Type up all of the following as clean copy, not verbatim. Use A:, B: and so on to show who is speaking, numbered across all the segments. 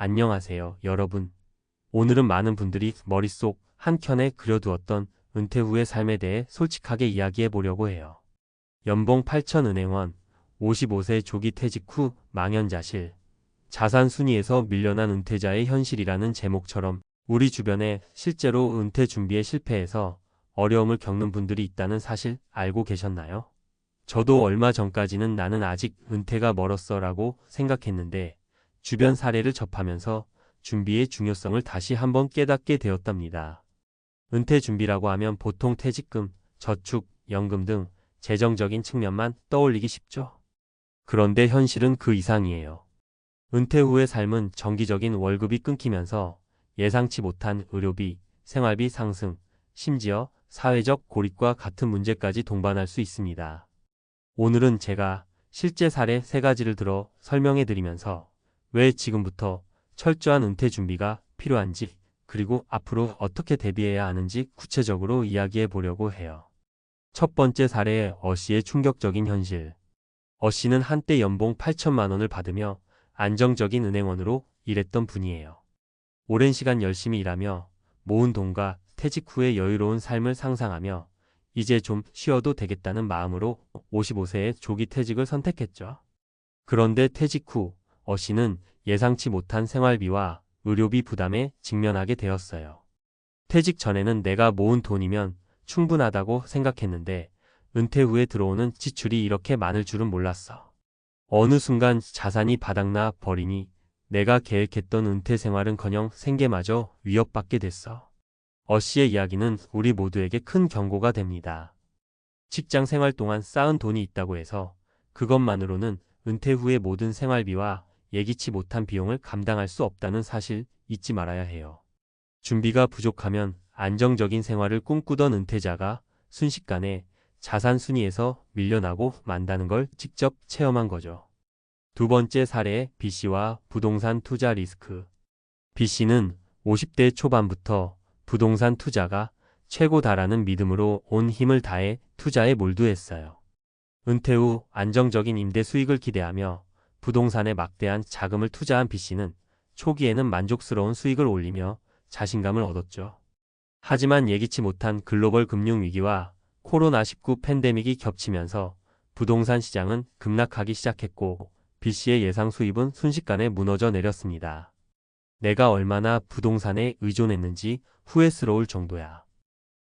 A: 안녕하세요, 여러분. 오늘은 많은 분들이 머릿속 한켠에 그려두었던 은퇴 후의 삶에 대해 솔직하게 이야기해 보려고 해요. 연봉 8천 은행원, 55세 조기 퇴직 후 망연자실, 자산 순위에서 밀려난 은퇴자의 현실이라는 제목처럼 우리 주변에 실제로 은퇴 준비에 실패해서 어려움을 겪는 분들이 있다는 사실 알고 계셨나요? 저도 얼마 전까지는 나는 아직 은퇴가 멀었어 라고 생각했는데 주변 사례를 접하면서 준비의 중요성을 다시 한번 깨닫게 되었답니다. 은퇴 준비라고 하면 보통 퇴직금, 저축, 연금 등 재정적인 측면만 떠올리기 쉽죠. 그런데 현실은 그 이상이에요. 은퇴 후의 삶은 정기적인 월급이 끊기면서 예상치 못한 의료비, 생활비 상승, 심지어 사회적 고립과 같은 문제까지 동반할 수 있습니다. 오늘은 제가 실제 사례 3가지를 들어 설명해 드리면서 왜 지금부터 철저한 은퇴 준비가 필요한지, 그리고 앞으로 어떻게 대비해야 하는지 구체적으로 이야기해 보려고 해요. 첫 번째 사례, 어씨의 충격적인 현실. 어씨는 한때 연봉 8천만 원을 받으며 안정적인 은행원으로 일했던 분이에요. 오랜 시간 열심히 일하며 모은 돈과 퇴직 후의 여유로운 삶을 상상하며 이제 좀 쉬어도 되겠다는 마음으로 55세에 조기 퇴직을 선택했죠. 그런데 퇴직 후 어씨는 예상치 못한 생활비와 의료비 부담에 직면하게 되었어요. 퇴직 전에는 내가 모은 돈이면 충분하다고 생각했는데 은퇴 후에 들어오는 지출이 이렇게 많을 줄은 몰랐어. 어느 순간 자산이 바닥나 버리니 내가 계획했던 은퇴 생활은커녕 생계마저 위협받게 됐어. 어씨의 이야기는 우리 모두에게 큰 경고가 됩니다. 직장 생활 동안 쌓은 돈이 있다고 해서 그것만으로는 은퇴 후의 모든 생활비와 예기치 못한 비용을 감당할 수 없다는 사실 잊지 말아야 해요. 준비가 부족하면 안정적인 생활을 꿈꾸던 은퇴자가 순식간에 자산 순위에서 밀려나고 만다는 걸 직접 체험한 거죠. 두 번째 사례, B씨와 부동산 투자 리스크. B씨는 50대 초반부터 부동산 투자가 최고다라는 믿음으로 온 힘을 다해 투자에 몰두했어요. 은퇴 후 안정적인 임대 수익을 기대하며 부동산에 막대한 자금을 투자한 B씨는 초기에는 만족스러운 수익을 올리며 자신감을 얻었죠. 하지만 예기치 못한 글로벌 금융위기와 코로나19 팬데믹이 겹치면서 부동산 시장은 급락하기 시작했고 B씨의 예상 수입은 순식간에 무너져 내렸습니다. 내가 얼마나 부동산에 의존했는지 후회스러울 정도야.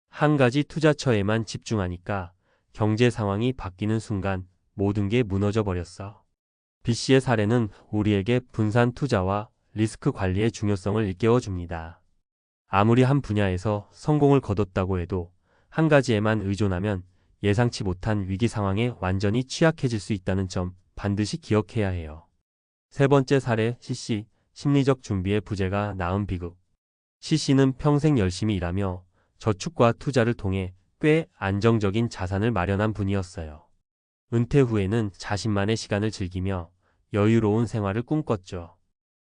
A: 한 가지 투자처에만 집중하니까 경제 상황이 바뀌는 순간 모든 게 무너져 버렸어. B씨의 사례는 우리에게 분산 투자와 리스크 관리의 중요성을 일깨워 줍니다. 아무리 한 분야에서 성공을 거뒀다고 해도 한 가지에만 의존하면 예상치 못한 위기 상황에 완전히 취약해질 수 있다는 점 반드시 기억해야 해요. 세 번째 사례, C씨, 심리적 준비의 부재가 낳은 비극. C씨는 평생 열심히 일하며 저축과 투자를 통해 꽤 안정적인 자산을 마련한 분이었어요. 은퇴 후에는 자신만의 시간을 즐기며 여유로운 생활을 꿈꿨죠.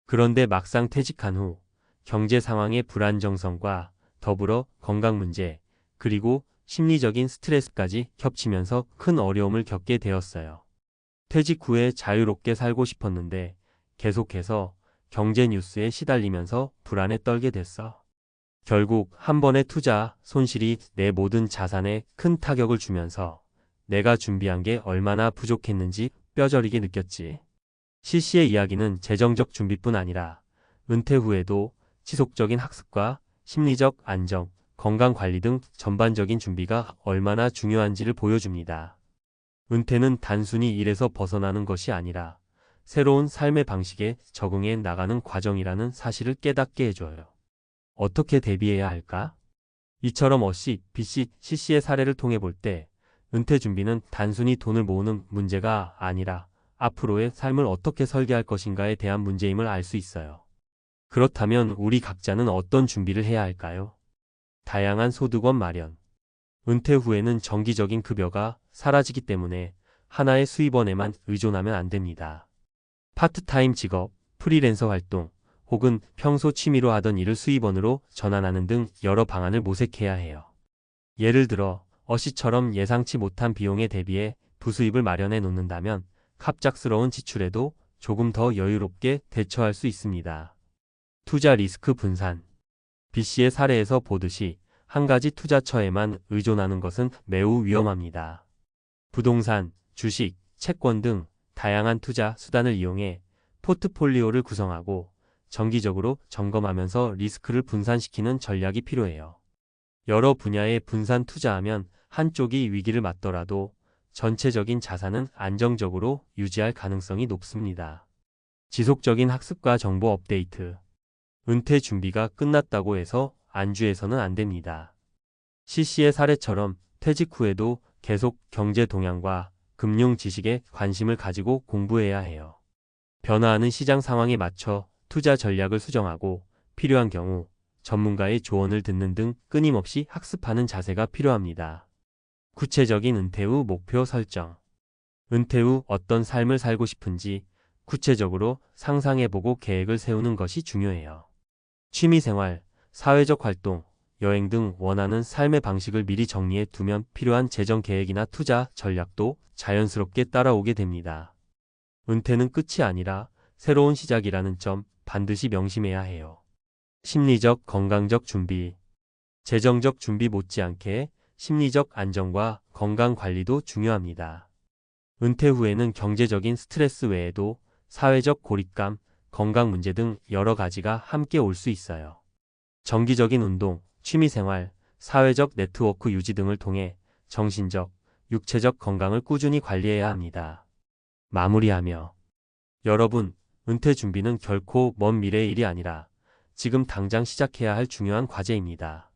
A: 그런데 막상 퇴직한 후 경제 상황의 불안정성과 더불어 건강 문제, 그리고 심리적인 스트레스까지 겹치면서 큰 어려움을 겪게 되었어요. 퇴직 후에 자유롭게 살고 싶었는데 계속해서 경제 뉴스에 시달리면서 불안에 떨게 됐어. 결국 한 번의 투자 손실이 내 모든 자산에 큰 타격을 주면서 내가 준비한 게 얼마나 부족했는지 뼈저리게 느꼈지. C씨의 이야기는 재정적 준비뿐 아니라 은퇴 후에도 지속적인 학습과 심리적 안정, 건강관리 등 전반적인 준비가 얼마나 중요한지를 보여줍니다. 은퇴는 단순히 일에서 벗어나는 것이 아니라 새로운 삶의 방식에 적응해 나가는 과정이라는 사실을 깨닫게 해줘요. 어떻게 대비해야 할까? 이처럼 어씨, B씨, C씨의 사례를 통해 볼 때 은퇴 준비는 단순히 돈을 모으는 문제가 아니라 앞으로의 삶을 어떻게 설계할 것인가에 대한 문제임을 알 수 있어요. 그렇다면 우리 각자는 어떤 준비를 해야 할까요? 다양한 소득원 마련. 은퇴 후에는 정기적인 급여가 사라지기 때문에 하나의 수입원에만 의존하면 안 됩니다. 파트타임 직업, 프리랜서 활동, 혹은 평소 취미로 하던 일을 수입원으로 전환하는 등 여러 방안을 모색해야 해요. 예를 들어 어씨처럼 예상치 못한 비용에 대비해 부수입을 마련해 놓는다면 갑작스러운 지출에도 조금 더 여유롭게 대처할 수 있습니다. 투자 리스크 분산. B씨의 사례에서 보듯이 한 가지 투자처에만 의존하는 것은 매우 위험합니다. 부동산, 주식, 채권 등 다양한 투자 수단을 이용해 포트폴리오를 구성하고 정기적으로 점검하면서 리스크를 분산시키는 전략이 필요해요. 여러 분야에 분산 투자하면 한쪽이 위기를 맞더라도 전체적인 자산은 안정적으로 유지할 가능성이 높습니다. 지속적인 학습과 정보 업데이트. 은퇴 준비가 끝났다고 해서 안주해서는 안 됩니다. C씨의 사례처럼 퇴직 후에도 계속 경제 동향과 금융 지식에 관심을 가지고 공부해야 해요. 변화하는 시장 상황에 맞춰 투자 전략을 수정하고 필요한 경우 전문가의 조언을 듣는 등 끊임없이 학습하는 자세가 필요합니다. 구체적인 은퇴 후 목표 설정. 은퇴 후 어떤 삶을 살고 싶은지 구체적으로 상상해보고 계획을 세우는 것이 중요해요. 취미생활, 사회적 활동, 여행 등 원하는 삶의 방식을 미리 정리해 두면 필요한 재정 계획이나 투자 전략도 자연스럽게 따라오게 됩니다. 은퇴는 끝이 아니라 새로운 시작이라는 점 반드시 명심해야 해요. 심리적, 건강적 준비. 재정적 준비 못지않게 심리적 안정과 건강 관리도 중요합니다. 은퇴 후에는 경제적인 스트레스 외에도 사회적 고립감, 건강 문제 등 여러 가지가 함께 올 수 있어요. 정기적인 운동, 취미생활, 사회적 네트워크 유지 등을 통해 정신적, 육체적 건강을 꾸준히 관리해야 합니다. 마무리하며 여러분, 은퇴 준비는 결코 먼 미래의 일이 아니라 지금 당장 시작해야 할 중요한 과제입니다.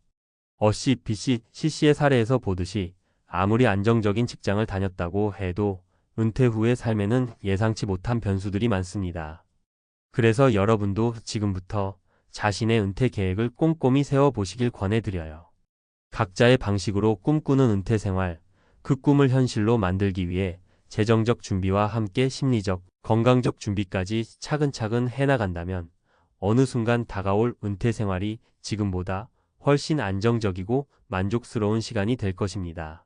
A: B씨, C씨의 사례에서 보듯이 아무리 안정적인 직장을 다녔다고 해도 은퇴 후의 삶에는 예상치 못한 변수들이 많습니다. 그래서 여러분도 지금부터 자신의 은퇴 계획을 꼼꼼히 세워보시길 권해드려요. 각자의 방식으로 꿈꾸는 은퇴 생활, 그 꿈을 현실로 만들기 위해 재정적 준비와 함께 심리적, 건강적 준비까지 차근차근 해나간다면 어느 순간 다가올 은퇴 생활이 지금보다 훨씬 안정적이고 만족스러운 시간이 될 것입니다.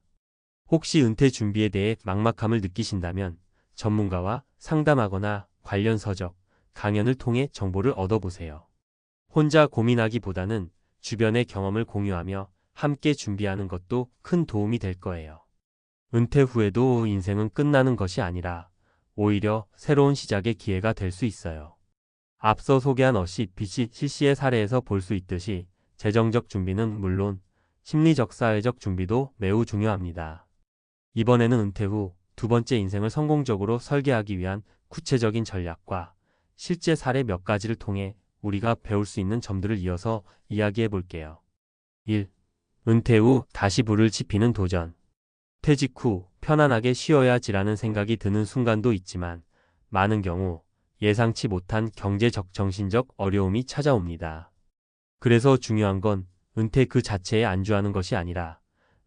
A: 혹시 은퇴 준비에 대해 막막함을 느끼신다면 전문가와 상담하거나 관련 서적, 강연을 통해 정보를 얻어보세요. 혼자 고민하기보다는 주변의 경험을 공유하며 함께 준비하는 것도 큰 도움이 될 거예요. 은퇴 후에도 인생은 끝나는 것이 아니라 오히려 새로운 시작의 기회가 될 수 있어요. 앞서 소개한 B씨, C씨의 사례에서 볼 수 있듯이 재정적 준비는 물론 심리적 사회적 준비도 매우 중요합니다. 이번에는 은퇴 후 두 번째 인생을 성공적으로 설계하기 위한 구체적인 전략과 실제 사례 몇 가지를 통해 우리가 배울 수 있는 점들을 이어서 이야기해 볼게요. 1. 은퇴 후 다시 불을 지피는 도전. 퇴직 후 편안하게 쉬어야지라는 생각이 드는 순간도 있지만 많은 경우 예상치 못한 경제적 정신적 어려움이 찾아옵니다. 그래서 중요한 건 은퇴 그 자체에 안주하는 것이 아니라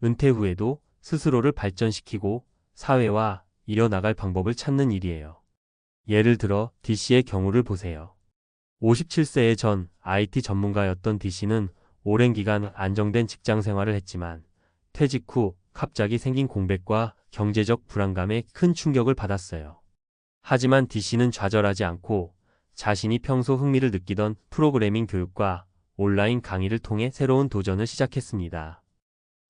A: 은퇴 후에도 스스로를 발전시키고 사회와 이어나갈 방법을 찾는 일이에요. 예를 들어 D씨의 경우를 보세요. 57세의 전 IT 전문가였던 D씨는 오랜 기간 안정된 직장 생활을 했지만 퇴직 후 갑자기 생긴 공백과 경제적 불안감에 큰 충격을 받았어요. 하지만 D씨는 좌절하지 않고 자신이 평소 흥미를 느끼던 프로그래밍 교육과 온라인 강의를 통해 새로운 도전을 시작했습니다.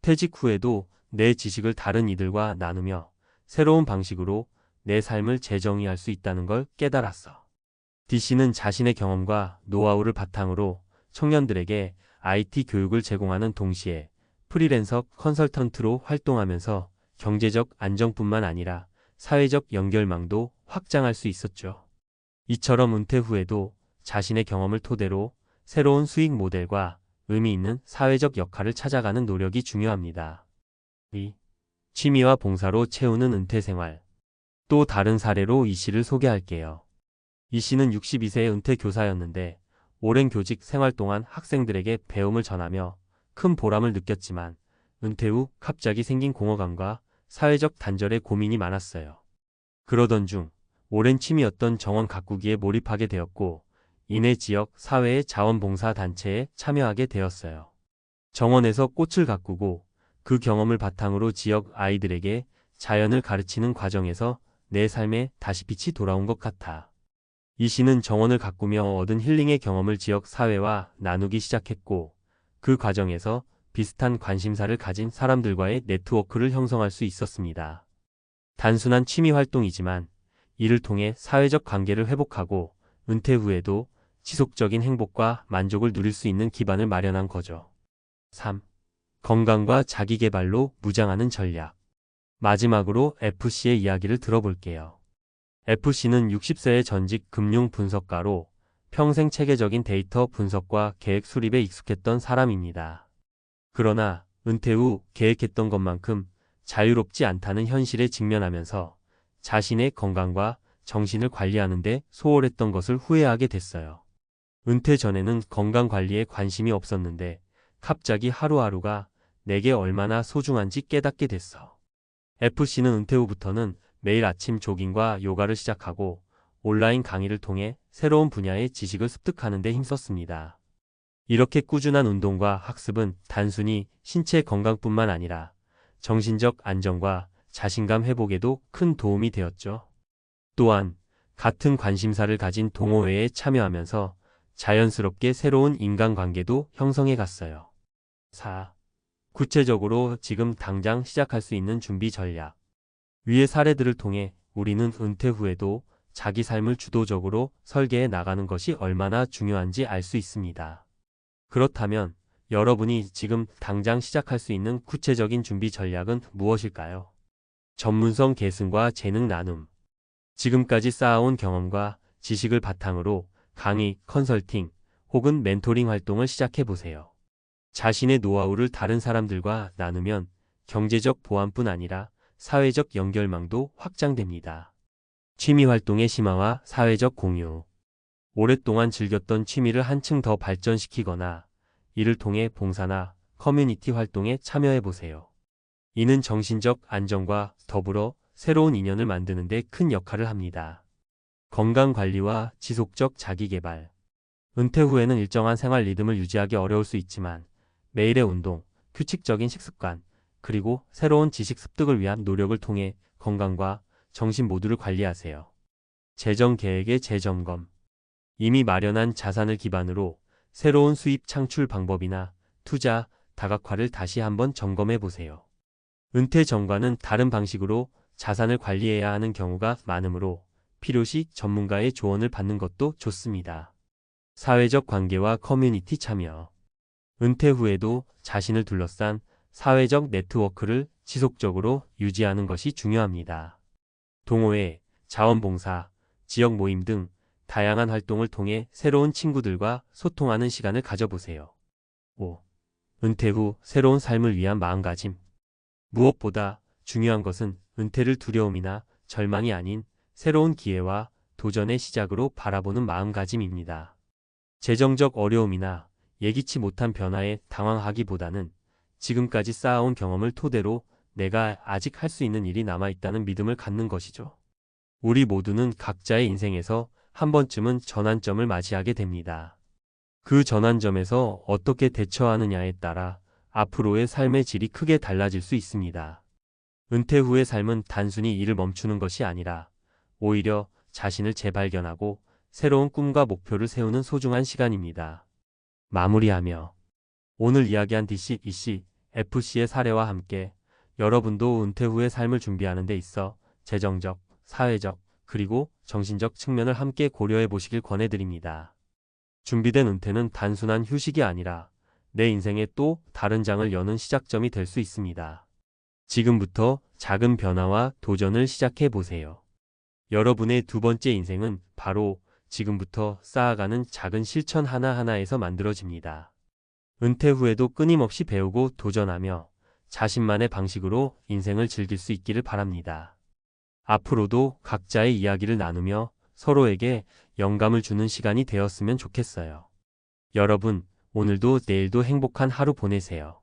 A: 퇴직 후에도 내 지식을 다른 이들과 나누며 새로운 방식으로 내 삶을 재정의할 수 있다는 걸 깨달았어. D씨는 자신의 경험과 노하우를 바탕으로 청년들에게 IT 교육을 제공하는 동시에 프리랜서 컨설턴트로 활동하면서 경제적 안정뿐만 아니라 사회적 연결망도 확장할 수 있었죠. 이처럼 은퇴 후에도 자신의 경험을 토대로 새로운 수익 모델과 의미 있는 사회적 역할을 찾아가는 노력이 중요합니다. 2. 취미와 봉사로 채우는 은퇴 생활. 또 다른 사례로 이 씨를 소개할게요. 이 씨는 62세의 은퇴 교사였는데 오랜 교직 생활 동안 학생들에게 배움을 전하며 큰 보람을 느꼈지만 은퇴 후 갑자기 생긴 공허감과 사회적 단절에 고민이 많았어요. 그러던 중 오랜 취미였던 정원 가꾸기에 몰입하게 되었고 이내 지역 사회의 자원봉사 단체에 참여하게 되었어요. 정원에서 꽃을 가꾸고 그 경험을 바탕으로 지역 아이들에게 자연을 가르치는 과정에서 내 삶에 다시 빛이 돌아온 것 같아. 이 시는 정원을 가꾸며 얻은 힐링의 경험을 지역 사회와 나누기 시작했고, 그 과정에서 비슷한 관심사를 가진 사람들과의 네트워크를 형성할 수 있었습니다. 단순한 취미 활동이지만 이를 통해 사회적 관계를 회복하고 은퇴 후에도 지속적인 행복과 만족을 누릴 수 있는 기반을 마련한 거죠. 3. 건강과 자기계발로 무장하는 전략. 마지막으로 FC의 이야기를 들어볼게요. FC는 60세의 전직 금융 분석가로 평생 체계적인 데이터 분석과 계획 수립에 익숙했던 사람입니다. 그러나 은퇴 후 계획했던 것만큼 자유롭지 않다는 현실에 직면하면서 자신의 건강과 정신을 관리하는 데 소홀했던 것을 후회하게 됐어요. 은퇴 전에는 건강 관리에 관심이 없었는데 갑자기 하루하루가 내게 얼마나 소중한지 깨닫게 됐어. FC는 은퇴 후부터는 매일 아침 조깅과 요가를 시작하고 온라인 강의를 통해 새로운 분야의 지식을 습득하는 데 힘썼습니다. 이렇게 꾸준한 운동과 학습은 단순히 신체 건강뿐만 아니라 정신적 안정과 자신감 회복에도 큰 도움이 되었죠. 또한 같은 관심사를 가진 동호회에 참여하면서 자연스럽게 새로운 인간관계도 형성해 갔어요. 4. 구체적으로 지금 당장 시작할 수 있는 준비 전략. 위의 사례들을 통해 우리는 은퇴 후에도 자기 삶을 주도적으로 설계해 나가는 것이 얼마나 중요한지 알 수 있습니다. 그렇다면 여러분이 지금 당장 시작할 수 있는 구체적인 준비 전략은 무엇일까요? 전문성 계승과 재능 나눔. 지금까지 쌓아온 경험과 지식을 바탕으로 강의, 컨설팅 혹은 멘토링 활동을 시작해 보세요. 자신의 노하우를 다른 사람들과 나누면 경제적 보완뿐 아니라 사회적 연결망도 확장됩니다. 취미 활동의 심화와 사회적 공유. 오랫동안 즐겼던 취미를 한층 더 발전시키거나 이를 통해 봉사나 커뮤니티 활동에 참여해 보세요. 이는 정신적 안정과 더불어 새로운 인연을 만드는 데 큰 역할을 합니다. 건강관리와 지속적 자기계발. 은퇴 후에는 일정한 생활 리듬을 유지하기 어려울 수 있지만 매일의 운동, 규칙적인 식습관, 그리고 새로운 지식 습득을 위한 노력을 통해 건강과 정신 모두를 관리하세요. 재정 계획의 재점검. 이미 마련한 자산을 기반으로 새로운 수입 창출 방법이나 투자, 다각화를 다시 한번 점검해 보세요. 은퇴 전과는 다른 방식으로 자산을 관리해야 하는 경우가 많으므로 필요시 전문가의 조언을 받는 것도 좋습니다. 사회적 관계와 커뮤니티 참여. 은퇴 후에도 자신을 둘러싼 사회적 네트워크를 지속적으로 유지하는 것이 중요합니다. 동호회, 자원봉사, 지역 모임 등 다양한 활동을 통해 새로운 친구들과 소통하는 시간을 가져보세요. 5. 은퇴 후 새로운 삶을 위한 마음가짐. 무엇보다 중요한 것은 은퇴를 두려움이나 절망이 아닌 새로운 기회와 도전의 시작으로 바라보는 마음가짐입니다. 재정적 어려움이나 예기치 못한 변화에 당황하기보다는 지금까지 쌓아온 경험을 토대로 내가 아직 할 수 있는 일이 남아있다는 믿음을 갖는 것이죠. 우리 모두는 각자의 인생에서 한 번쯤은 전환점을 맞이하게 됩니다. 그 전환점에서 어떻게 대처하느냐에 따라 앞으로의 삶의 질이 크게 달라질 수 있습니다. 은퇴 후의 삶은 단순히 일을 멈추는 것이 아니라 오히려 자신을 재발견하고 새로운 꿈과 목표를 세우는 소중한 시간입니다. 마무리하며 오늘 이야기한 DC, EC, FC의 사례와 함께 여러분도 은퇴 후의 삶을 준비하는 데 있어 재정적, 사회적, 그리고 정신적 측면을 함께 고려해 보시길 권해드립니다. 준비된 은퇴는 단순한 휴식이 아니라 내 인생의 또 다른 장을 여는 시작점이 될 수 있습니다. 지금부터 작은 변화와 도전을 시작해 보세요. 여러분의 두 번째 인생은 바로 지금부터 쌓아가는 작은 실천 하나하나에서 만들어집니다. 은퇴 후에도 끊임없이 배우고 도전하며 자신만의 방식으로 인생을 즐길 수 있기를 바랍니다. 앞으로도 각자의 이야기를 나누며 서로에게 영감을 주는 시간이 되었으면 좋겠어요. 여러분, 오늘도 내일도 행복한 하루 보내세요.